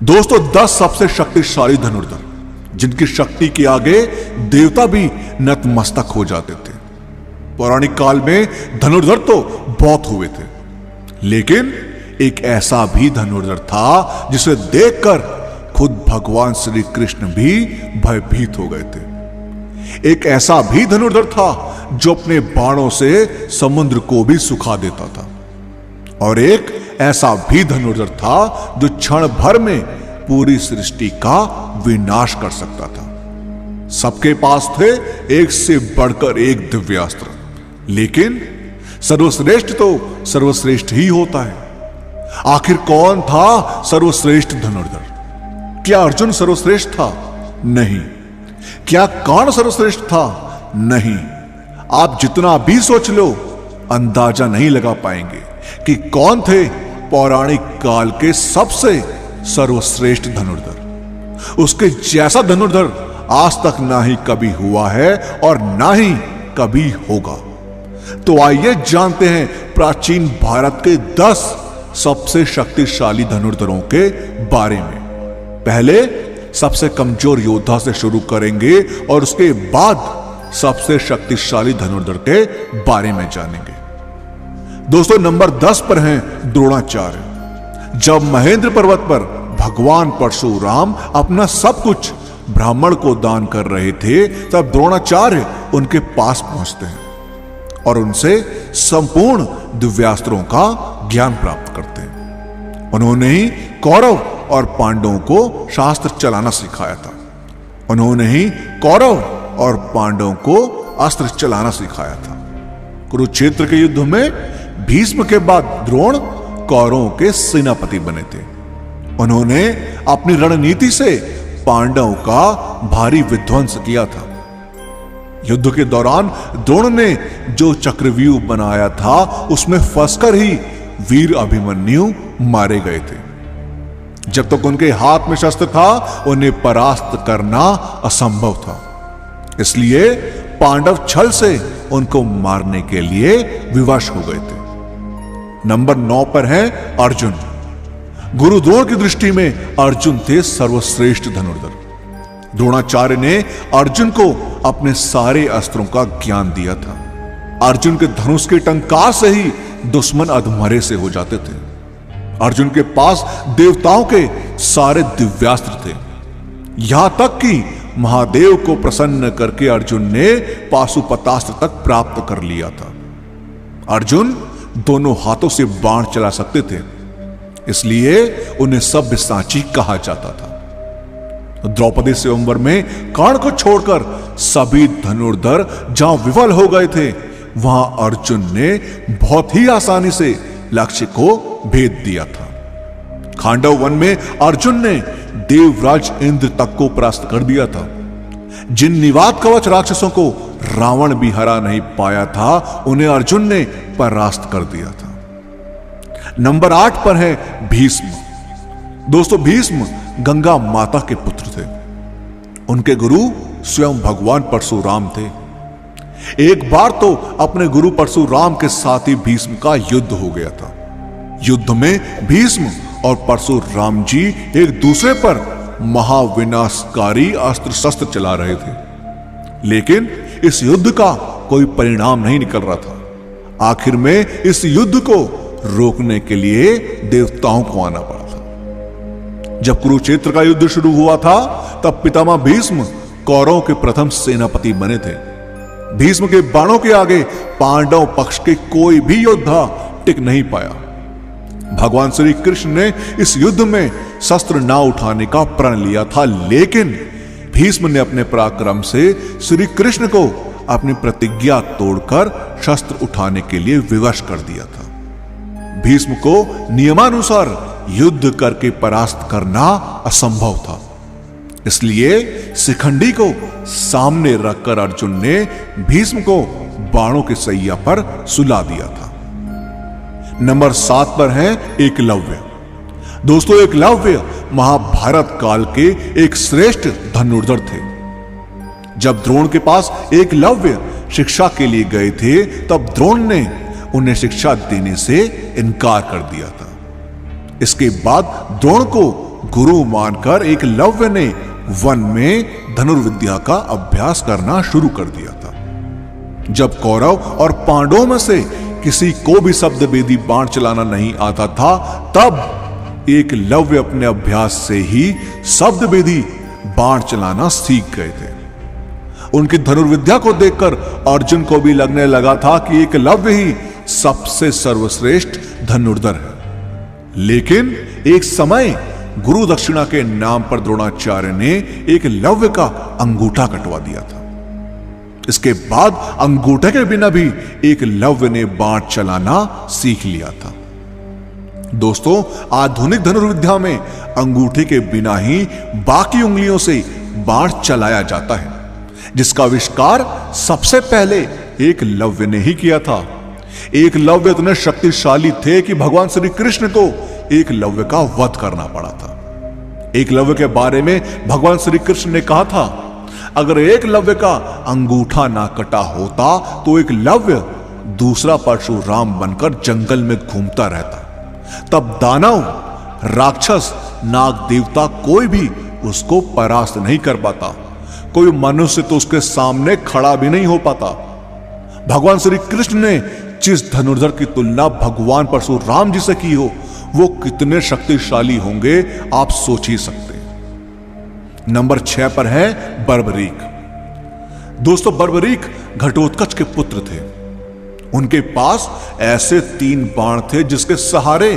दोस्तों 10 सबसे शक्तिशाली धनुर्धर जिनकी शक्ति के आगे देवता भी नतमस्तक हो जाते थे। पौराणिक काल में धनुर्धर तो बहुत हुए थे, लेकिन एक ऐसा भी धनुर्धर था जिसे देखकर खुद भगवान श्री कृष्ण भी भयभीत हो गए थे। एक ऐसा भी धनुर्धर था जो अपने बाणों से समुद्र को भी सुखा देता था, और एक ऐसा भी धनुर्धर था जो क्षण भर में पूरी सृष्टि का विनाश कर सकता था। सबके पास थे एक से बढ़कर एक दिव्यास्त्र, लेकिन सर्वश्रेष्ठ तो सर्वश्रेष्ठ ही होता है। आखिर कौन था सर्वश्रेष्ठ धनुर्धर? क्या अर्जुन सर्वश्रेष्ठ था? नहीं। क्या कर्ण सर्वश्रेष्ठ था? नहीं। आप जितना भी सोच लो, अंदाजा नहीं लगा पाएंगे कि कौन थे पौराणिक काल के सबसे सर्वश्रेष्ठ धनुर्धर। उसके जैसा धनुर्धर आज तक ना ही कभी हुआ है और ना ही कभी होगा। तो आइए जानते हैं प्राचीन भारत के 10 सबसे शक्तिशाली धनुर्धरों के बारे में। पहले सबसे कमजोर योद्धा से शुरू करेंगे और उसके बाद सबसे शक्तिशाली धनुर्धर के बारे में जानेंगे। दोस्तों नंबर 10 पर हैं द्रोणाचार्य। जब महेंद्र पर्वत पर भगवान परशुराम अपना सब कुछ ब्राह्मण को दान कर रहे थे, तब द्रोणाचार्य उनके पास पहुंचते हैं और उनसे संपूर्ण दिव्यास्त्रों का ज्ञान प्राप्त करते हैं। उन्होंने ही कौरव और पांडवों को शास्त्र चलाना सिखाया था। उन्होंने ही कौरव और पांडवों को अस्त्र चलाना सिखाया था। कुरुक्षेत्र के युद्ध में भीष्म के बाद द्रोण कौरवों के सेनापति बने थे। उन्होंने अपनी रणनीति से पांडवों का भारी विध्वंस किया था। युद्ध के दौरान द्रोण ने जो चक्रव्यूह बनाया था, उसमें फंसकर ही वीर अभिमन्यु मारे गए थे। जब तक उनके हाथ में शस्त्र था, उन्हें परास्त करना असंभव था। इसलिए पांडव छल से उनको मारने के लिए विवश हो गए थे। नंबर 9 पर है अर्जुन। गुरु द्रोण की दृष्टि में अर्जुन थे सर्वश्रेष्ठ धनुर्धर। द्रोणाचार्य ने अर्जुन को अपने सारे अस्त्रों का ज्ञान दिया था। अर्जुन के धनुष के टंकार से ही दुश्मन अधमरे से हो जाते थे। अर्जुन के पास देवताओं के सारे दिव्यास्त्र थे। यहां तक कि महादेव को प्रसन्न करके अर्जुन ने पाशुपतास्त्र तक प्राप्त कर लिया था। अर्जुन दोनों हाथों से बाण चला सकते थे, इसलिए उन्हें सब्यसाची कहा जाता था। द्रौपदी स्वयंवर में कर्ण को छोड़कर सभी धनुर्धर जहां विफल हो गए थे, वहां अर्जुन ने बहुत ही आसानी से लक्ष्य को भेद दिया था। खांडव वन में अर्जुन ने देवराज इंद्र तक को परास्त कर दिया था। जिन निवात कवच राक्षसों को रावण भी हरा नहीं पाया था, उन्हें अर्जुन ने परास्त कर दिया था। नंबर 8 पर है भीष्म। दोस्तों भीष्म गंगा माता के पुत्र थे। उनके गुरु स्वयं भगवान परशुराम थे। एक बार तो अपने गुरु परशुराम के साथ ही भीष्म का युद्ध हो गया था। युद्ध में भीष्म और परशुराम जी एक दूसरे पर महाविनाशकारी अस्त्र शस्त्र चला रहे थे, लेकिन इस युद्ध का कोई परिणाम नहीं निकल रहा था। आखिर में इस युद्ध को रोकने के लिए देवताओं को आना पड़ा था। जब कुरुक्षेत्र का युद्ध शुरू हुआ था, तब पितामह भीष्म कौरवों के प्रथम सेनापति बने थे। भीष्म के बाणों के आगे पांडव पक्ष के कोई भी योद्धा टिक नहीं पाया। भगवान श्री कृष्ण ने इस युद्ध में शस्त्र ना उठाने का प्रण लिया था, लेकिन भीष्म ने अपने पराक्रम से श्री कृष्ण को अपनी प्रतिज्ञा तोड़कर शस्त्र उठाने के लिए विवश कर दिया था। भीष्म को नियमानुसार युद्ध करके परास्त करना असंभव था, इसलिए शिखंडी को सामने रखकर अर्जुन ने भीष्म को बाणों के सैया पर सुला दिया था। नंबर 7 पर है एकलव्य। दोस्तों एकलव्य महाभारत काल के एक श्रेष्ठ धनुर्धर थे। जब द्रोण के पास एकलव्य शिक्षा के लिए गए थे, तब द्रोण ने उन्हें शिक्षा देने से इनकार कर दिया था। इसके बाद द्रोण को गुरु मानकर एकलव्य ने वन में धनुर्विद्या का अभ्यास करना शुरू कर दिया था। जब कौरव और पांडवों में से किसी को भी शब्द वेदी बाण चलाना नहीं आता था, तब एकलव्य अपने अभ्यास से ही शब्द वेदी बाण चलाना सीख गए थे। उनकी धनुर्विद्या को देखकर अर्जुन को भी लगने लगा था कि एकलव्य ही सबसे सर्वश्रेष्ठ धनुर्धर है। लेकिन एक समय गुरु दक्षिणा के नाम पर द्रोणाचार्य ने एकलव्य का अंगूठा कटवा दिया था। इसके बाद अंगूठे के बिना भी एकलव्य ने बाण चलाना सीख लिया था। दोस्तों, आधुनिक धनुर्विद्या में अंगूठे के बिना ही बाकी उंगलियों से बाण चलाया जाता है, जिसका आविष्कार सबसे पहले एकलव्य ने ही किया था। एकलव्य इतने शक्तिशाली थे कि भगवान श्री कृष्ण को एकलव्य का वध करना पड़ा था। एकलव्य के बारे में भगवान श्री कृष्ण ने कहा था, अगर एकलव्य का अंगूठा ना कटा होता तो एकलव्य दूसरा परशुराम बनकर जंगल में घूमता रहता। तब दानव, राक्षस, नाग देवता कोई भी उसको परास्त नहीं कर पाता। कोई मनुष्य तो उसके सामने खड़ा भी नहीं हो पाता। भगवान श्री कृष्ण ने जिस धनुर्धर की तुलना भगवान परशुराम जी से की हो, वो कितने शक्तिशाली होंगे आप सोच ही सकते हैं। नंबर 6 पर है बर्बरीक। दोस्तों, बर्बरीक घटोत्कच के पुत्र थे। उनके पास ऐसे 3 बाण थे जिसके सहारे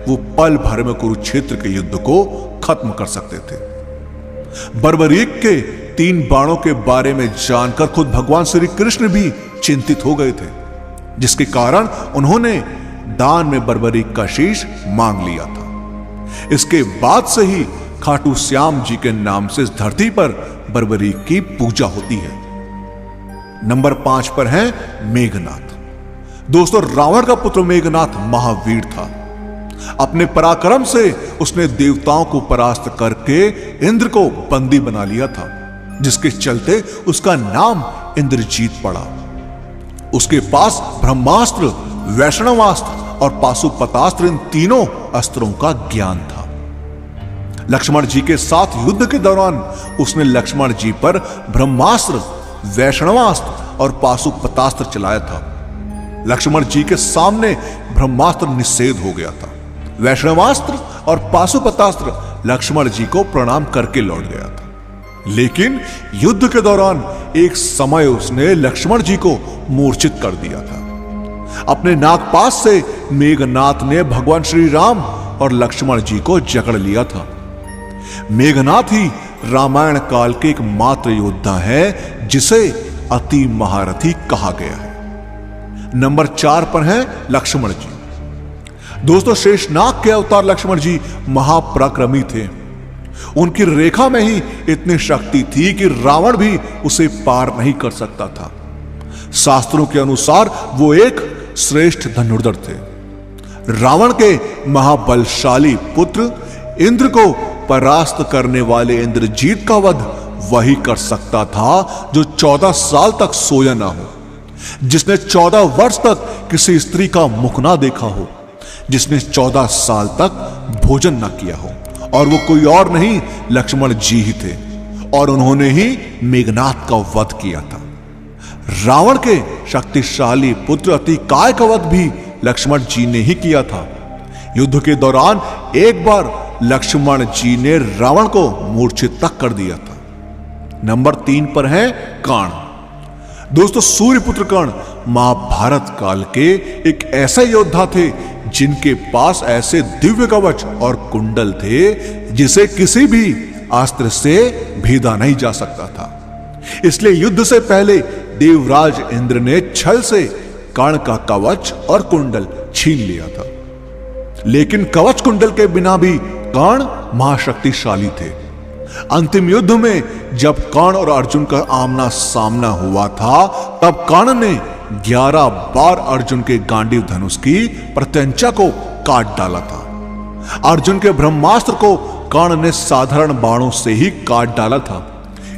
वो पल भर में कुरुक्षेत्र के युद्ध को खत्म कर सकते थे। बर्बरीक के 3 बाणों के बारे में जानकर खुद भगवान श्री कृष्ण भी चिंतित हो गए थे, जिसके कारण उन्होंने दान में बर्बरीक का शीश मांग लिया था। इसके बाद से ही खाटू श्याम जी के नाम से इस धरती पर बर्बरीक की पूजा होती है। नंबर 5 पर है मेघनाथ। दोस्तों, रावण का पुत्र मेघनाथ महावीर था। अपने पराक्रम से उसने देवताओं को परास्त करके इंद्र को बंदी बना लिया था, जिसके चलते उसका नाम इंद्रजीत पड़ा। उसके पास ब्रह्मास्त्र, वैष्णवास्त्र और पाशुपतास्त्र, इन तीनों अस्त्रों का ज्ञान था। लक्ष्मण जी के साथ युद्ध के दौरान उसने लक्ष्मण जी पर ब्रह्मास्त्र, वैष्णवास्त्र और पाशुपतास्त्र चलाया था। लक्ष्मण जी के सामने ब्रह्मास्त्र निषेध हो गया था। वैष्णवास्त्र और पाशुपतास्त्र लक्ष्मण जी को प्रणाम करके लौट गया था। लेकिन युद्ध के दौरान एक समय उसने लक्ष्मण जी को मूर्छित कर दिया था। अपने नागपाश से मेघनाथ ने भगवान श्री राम और लक्ष्मण जी को जकड़ लिया था। मेघनाथ ही रामायण काल के एक मात्र योद्धा है जिसे अति महारथी कहा गया है। नंबर 4 पर है लक्ष्मण जी। दोस्तों, शेषनाग के अवतार लक्ष्मण जी महापराक्रमी थे। उनकी रेखा में ही इतनी शक्ति थी कि रावण भी उसे पार नहीं कर सकता था। शास्त्रों के अनुसार वो एक श्रेष्ठ धनुर्धर थे। रावण के महाबलशाली पुत्र इंद्र को परास्त करने वाले इंद्रजीत का वध वही कर सकता था जो 14 साल तक सोया ना हो, जिसने 14 वर्ष तक किसी स्त्री का मुख ना देखा हो, जिसने 14 साल तक भोजन ना किया हो, और वो कोई और नहीं लक्ष्मण जी ही थे। और उन्होंने ही मेघनाथ का वध किया था। रावण के शक्तिशाली पुत्र अतिकाय का वध भी लक्ष्मण जी ने ही किया था। युद्ध के दौरान एक बार लक्ष्मण जी ने रावण को मूर्छित तक कर दिया था। नंबर 3 पर है कर्ण। दोस्तों, सूर्यपुत्र कर्ण महाभारत काल के एक ऐसे योद्धा थे जिनके पास ऐसे दिव्य कवच और कुंडल थे जिसे किसी भी अस्त्र से भेदा नहीं जा सकता था। इसलिए युद्ध से पहले देवराज इंद्र ने छल से कर्ण का कवच और कुंडल छीन लिया था। लेकिन कवच कुंडल के बिना भी कर्ण महाशक्तिशाली थे। अंतिम युद्ध में जब कर्ण और अर्जुन का आमना सामना हुआ था, तब कर्ण ने 11 बार अर्जुन के गांडीव धनुष की प्रत्यंचा को काट डाला था। अर्जुन के ब्रह्मास्त्र को कर्ण ने साधारण बाणों से ही काट डाला था।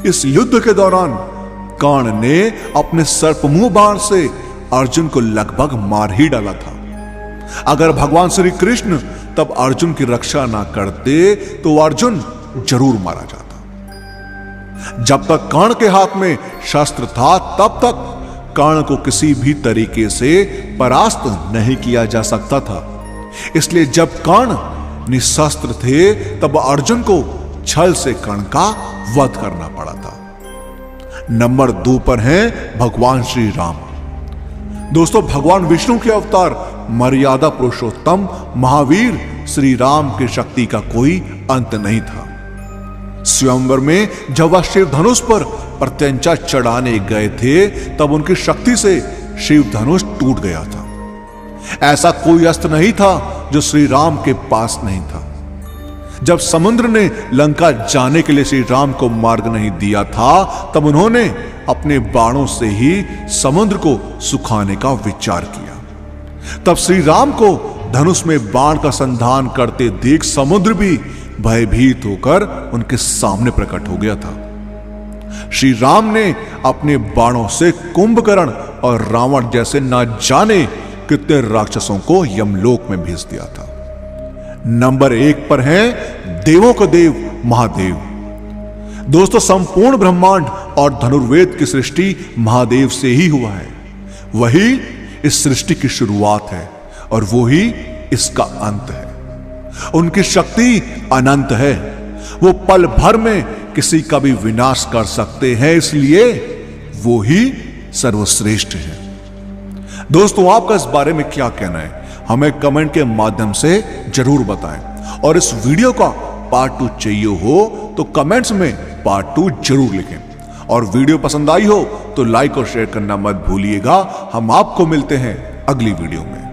इस युद्ध के दौरान कर्ण ने अपने सर्पमुंह बाण से अर्जुन को लगभग मार ही डाला था। अगर भगवान श्री कृष्ण तब अर्जुन की रक्षा ना करते तो अर्जुन जरूर मारा जाता। जब तक कर्ण के हाथ में शस्त्र था तब तक कर्ण को किसी भी तरीके से परास्त नहीं किया जा सकता था। इसलिए जब कर्ण निशस्त्र थे तब अर्जुन को छल से कर्ण का वध करना पड़ा था। नंबर 2 पर हैं भगवान श्री राम। दोस्तों, भगवान विष्णु के अवतार मर्यादा पुरुषोत्तम महावीर श्री राम की शक्ति का कोई अंत नहीं था। स्वयंवर में जब वह शिव धनुष पर प्रत्यंचा चढ़ाने गए थे तब उनकी शक्ति से शिव धनुष टूट गया था। ऐसा कोई अस्त्र नहीं था जो श्री राम के पास नहीं था। जब समुद्र ने लंका जाने के लिए श्री राम को मार्ग नहीं दिया था तब उन्होंने अपने बाणों से ही समुद्र को सुखाने का विचार किया। तब श्री राम को धनुष में बाण का संधान करते देख समुद्र भी भयभीत होकर उनके सामने प्रकट हो गया था। श्री राम ने अपने बाणों से कुंभकर्ण और रावण जैसे ना जाने कितने राक्षसों को यमलोक में भेज दिया था। नंबर 1 पर हैं देवों का देव महादेव। दोस्तों, संपूर्ण ब्रह्मांड और धनुर्वेद की सृष्टि महादेव से ही हुआ है। वही इस सृष्टि की शुरुआत है और वो ही इसका अंत है। उनकी शक्ति अनंत है। वो पल भर में किसी का भी विनाश कर सकते हैं, इसलिए वो ही सर्वश्रेष्ठ है। दोस्तों, आपका इस बारे में क्या कहना है हमें कमेंट के माध्यम से जरूर बताएं। और इस वीडियो का पार्ट 2 चाहिए हो तो कमेंट्स में पार्ट 2 जरूर लिखें। और वीडियो पसंद आई हो तो लाइक और शेयर करना मत भूलिएगा। हम आपको मिलते हैं अगली वीडियो में।